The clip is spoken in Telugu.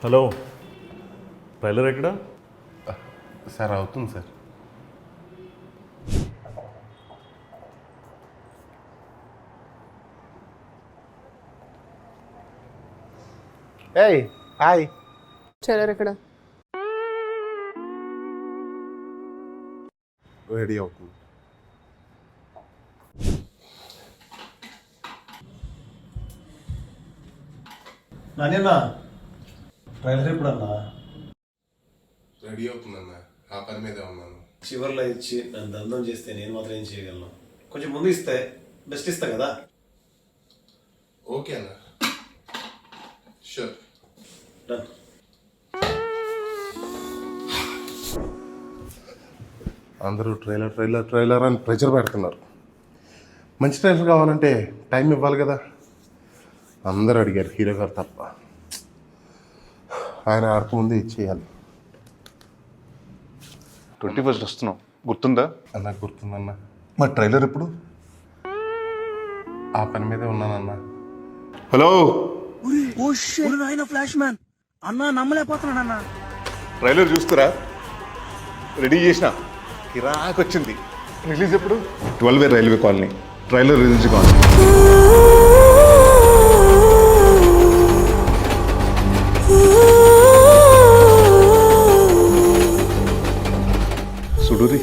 హలో, ట్రైలర్ ఎక్కడ? సార్ అవుతుంది సార్. ఏయ్ హాయ్. ట్రైలర్ ఎక్కడ? రెడీ అవుతుంది. నానేనా ట్రైలర్ ఎప్పుడన్నా? రెడీ అవుతుందన్న, ఆ పని మీదే ఉన్నాను. చివర్లో ఇచ్చి నన్ను దందం చేస్తే నేను మాత్రం ఏం చేయగలను? కొంచెం ముందు ఇస్తే బెస్ట్ ఇస్తా కదా. ఓకే అన్న, షూర్. డన్. అందరూ ట్రైలర్ ట్రైలర్ ట్రైలర్ అని ప్రెషర్ పెడుతున్నారు. మంచి ట్రైలర్ కావాలంటే టైం ఇవ్వాలి కదా. అందరూ అడిగారు, హీరో గారు తప్ప. ఆయన ఆడకముందే ఇచ్చేయాలి. 21st వస్తున్నాం, గుర్తుందా? అన్న గుర్తుందన్న. మా ట్రైలర్ ఎప్పుడు? ఆ పని మీదే ఉన్నానన్న. హలో, ఫ్లాష్ మ్యాన్ అన్నా, నమ్మలేకపోతున్నానన్నా. ట్రైలర్ చూస్తారా? రెడీ చేసిన, కిరాక్ వచ్చింది. రిలీజ్ ఎప్పుడు? 12 రైల్వే కాలనీ ట్రైలర్ రిలీజ్ కావాలి. సుడూరి